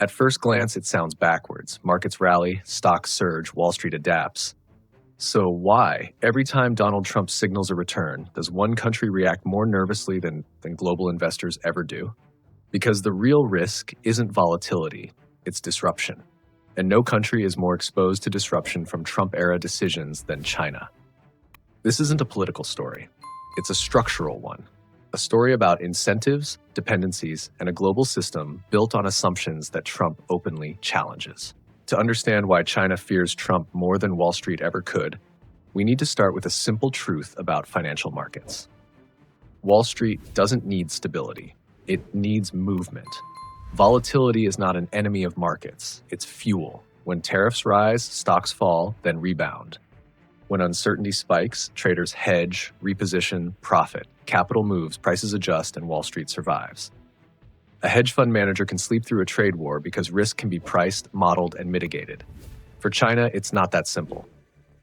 At first glance, it sounds backwards. Markets rally, stocks surge, Wall Street adapts. So why, every time Donald Trump signals a return, does one country react more nervously than global investors ever do? Because the real risk isn't volatility, it's disruption. And no country is more exposed to disruption from Trump-era decisions than China. This isn't a political story. It's a structural one. A story about incentives, dependencies, and a global system built on assumptions that Trump openly challenges. To understand why China fears Trump more than Wall Street ever could, we need to start with a simple truth about financial markets. Wall Street doesn't need stability. It needs movement. Volatility is not an enemy of markets. It's fuel. When tariffs rise, stocks fall, then rebound. When uncertainty spikes, traders hedge, reposition, profit. Capital moves, prices adjust, and Wall Street survives. A hedge fund manager can sleep through a trade war because risk can be priced, modeled, and mitigated. For China, it's not that simple.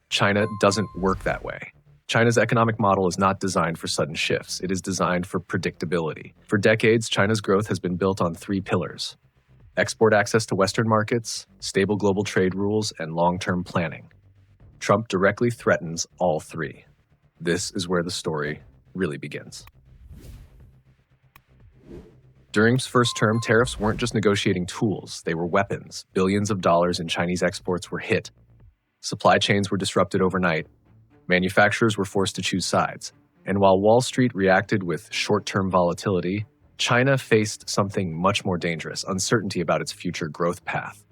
China doesn't work that way. China's economic model is not designed for sudden shifts. It is designed for predictability. For decades, China's growth has been built on three pillars: export access to Western markets, stable global trade rules, and long-term planning. Trump directly threatens all three. This is where the story really begins. During his first term, tariffs weren't just negotiating tools, they were weapons. Billions of dollars in Chinese exports were hit. Supply chains were disrupted overnight. Manufacturers were forced to choose sides. And while Wall Street reacted with short-term volatility, China faced something much more dangerous: uncertainty about its future growth path.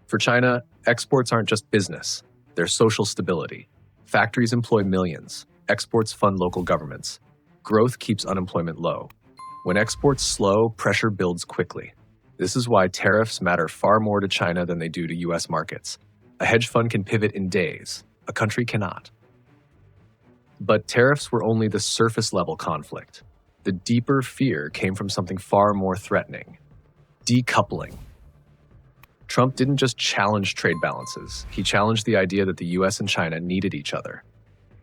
For China, exports aren't just business. They're social stability. Factories employ millions. Exports fund local governments. Growth keeps unemployment low. When exports slow, pressure builds quickly. This is why tariffs matter far more to China than they do to U.S. markets. A hedge fund can pivot in days. A country cannot. But tariffs were only the surface-level conflict. The deeper fear came from something far more threatening: decoupling. Trump didn't just challenge trade balances. He challenged the idea that the U.S. and China needed each other.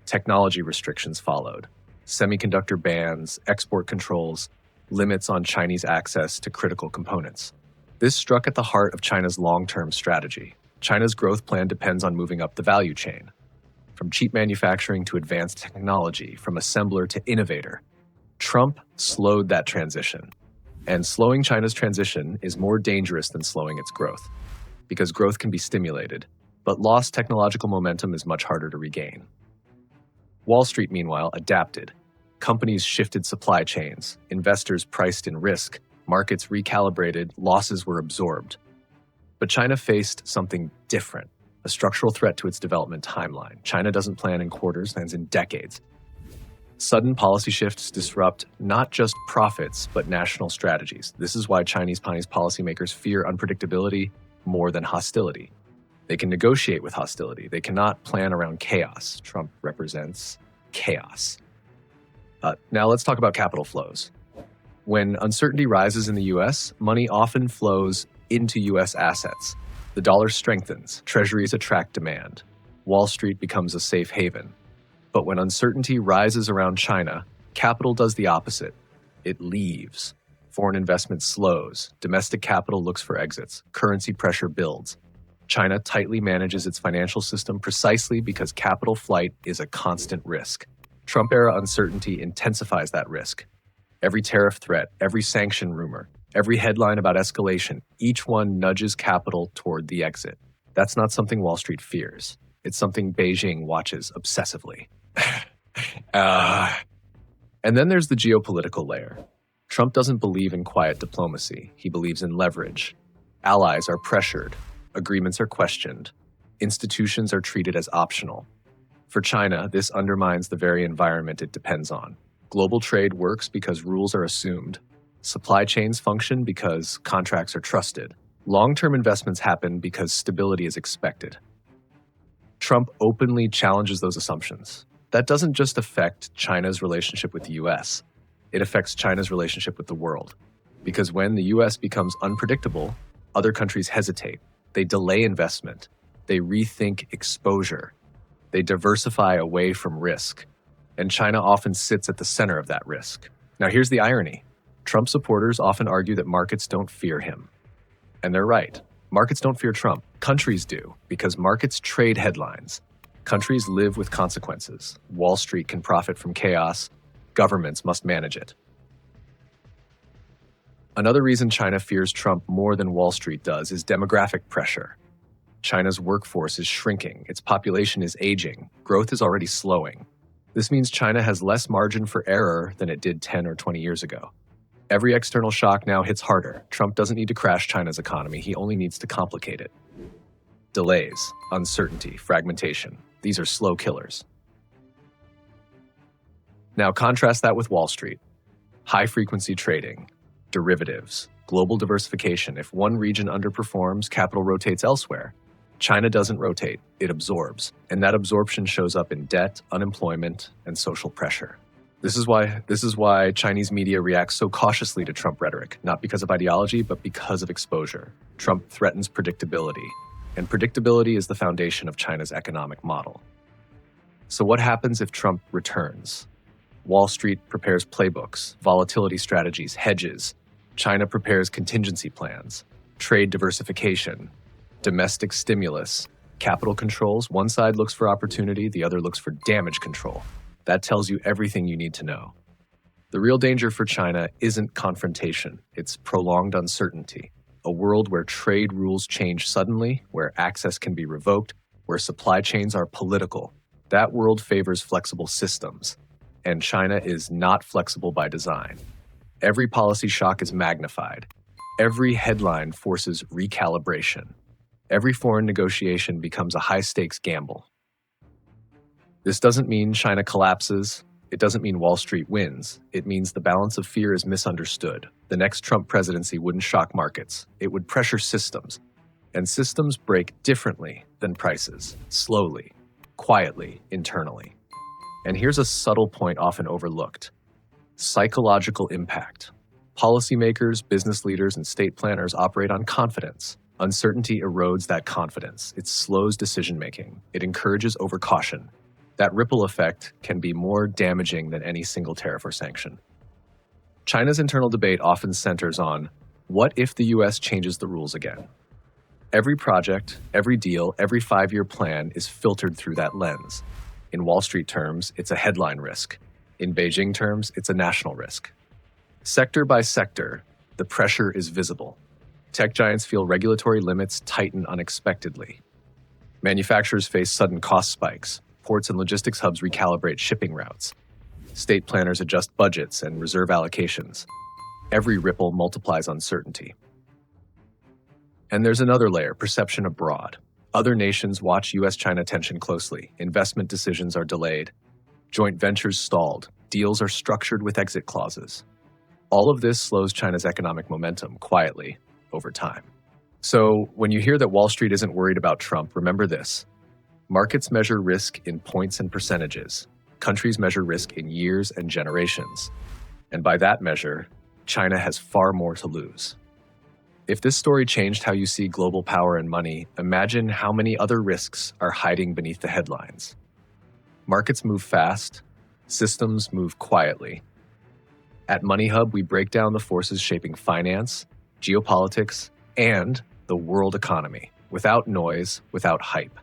Technology restrictions followed: semiconductor bans, export controls, limits on Chinese access to critical components. This struck at the heart of China's long-term strategy. China's growth plan depends on moving up the value chain, from cheap manufacturing to advanced technology, from assembler to innovator. Trump slowed that transition. And slowing China's transition is more dangerous than slowing its growth, because growth can be stimulated, but lost technological momentum is much harder to regain. Wall Street, meanwhile, adapted. Companies shifted supply chains, investors priced in risk, markets recalibrated, losses were absorbed. But China faced something different, a structural threat to its development timeline. China doesn't plan in quarters, plans in decades. Sudden policy shifts disrupt not just profits, but national strategies. This is why Chinese policymakers fear unpredictability more than hostility. They can negotiate with hostility. They cannot plan around chaos. Trump represents chaos. Now let's talk about capital flows. When uncertainty rises in the U.S., money often flows into U.S. assets. The dollar strengthens. Treasuries attract demand. Wall Street becomes a safe haven. But when uncertainty rises around China, capital does the opposite. It leaves. Foreign investment slows. Domestic capital looks for exits. Currency pressure builds. China tightly manages its financial system precisely because capital flight is a constant risk. Trump-era uncertainty intensifies that risk. Every tariff threat, every sanction rumor, every headline about escalation, each one nudges capital toward the exit. That's not something Wall Street fears. It's something Beijing watches obsessively. And then there's the geopolitical layer. Trump doesn't believe in quiet diplomacy. He believes in leverage. Allies are pressured. Agreements are questioned. Institutions are treated as optional. For China, this undermines the very environment it depends on. Global trade works because rules are assumed. Supply chains function because contracts are trusted. Long-term investments happen because stability is expected. Trump openly challenges those assumptions. That doesn't just affect China's relationship with the U.S. It affects China's relationship with the world. Because when the U.S. becomes unpredictable, other countries hesitate. They delay investment. They rethink exposure. They diversify away from risk. And China often sits at the center of that risk. Now here's the irony. Trump supporters often argue that markets don't fear him. And they're right. Markets don't fear Trump. Countries do, because markets trade headlines. Countries live with consequences. Wall Street can profit from chaos. Governments must manage it. Another reason China fears Trump more than Wall Street does is demographic pressure. China's workforce is shrinking. Its population is aging. Growth is already slowing. This means China has less margin for error than it did 10 or 20 years ago. Every external shock now hits harder. Trump doesn't need to crash China's economy. He only needs to complicate it. Delays, uncertainty, fragmentation. These are slow killers. Now contrast that with Wall Street. High-frequency trading, derivatives, global diversification. If one region underperforms, capital rotates elsewhere. China doesn't rotate, it absorbs. And that absorption shows up in debt, unemployment, and social pressure. This is why Chinese media reacts so cautiously to Trump rhetoric, not because of ideology, but because of exposure. Trump threatens predictability, and predictability is the foundation of China's economic model. So what happens if Trump returns? Wall Street prepares playbooks, volatility strategies, hedges. China prepares contingency plans, trade diversification, domestic stimulus, capital controls. One side looks for opportunity, the other looks for damage control. That tells you everything you need to know. The real danger for China isn't confrontation, it's prolonged uncertainty. A world where trade rules change suddenly, where access can be revoked, where supply chains are political. That world favors flexible systems, and China is not flexible by design. Every policy shock is magnified. Every headline forces recalibration. Every foreign negotiation becomes a high-stakes gamble. This doesn't mean China collapses. It doesn't mean Wall Street wins. It means the balance of fear is misunderstood. The next Trump presidency wouldn't shock markets. It would pressure systems. And systems break differently than prices, slowly, quietly, internally. And here's a subtle point often overlooked. Psychological impact. Policymakers, business leaders, and state planners operate on confidence. Uncertainty erodes that confidence. It slows decision-making. It encourages overcaution. That ripple effect can be more damaging than any single tariff or sanction. China's internal debate often centers on, what if the US changes the rules again? Every project, every deal, every 5-year plan is filtered through that lens. In Wall Street terms, it's a headline risk. In Beijing terms, it's a national risk. Sector by sector, the pressure is visible. Tech giants feel regulatory limits tighten unexpectedly. Manufacturers face sudden cost spikes. Ports and logistics hubs recalibrate shipping routes. State planners adjust budgets and reserve allocations. Every ripple multiplies uncertainty. And there's another layer, perception abroad. Other nations watch US-China tension closely. Investment decisions are delayed. Joint ventures stalled. Deals are structured with exit clauses. All of this slows China's economic momentum quietly over time. So when you hear that Wall Street isn't worried about Trump, remember this. Markets measure risk in points and percentages. Countries measure risk in years and generations. And by that measure, China has far more to lose. If this story changed how you see global power and money, imagine how many other risks are hiding beneath the headlines. Markets move fast, systems move quietly. At Money Hub, we break down the forces shaping finance, geopolitics, and the world economy, without noise, without hype.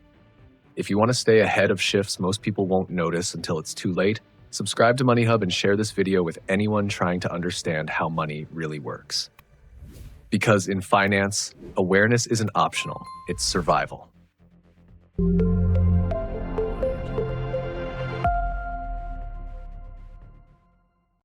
If you want to stay ahead of shifts most people won't notice until it's too late, subscribe to Money Hub and share this video with anyone trying to understand how money really works. Because in finance, awareness isn't optional, it's survival.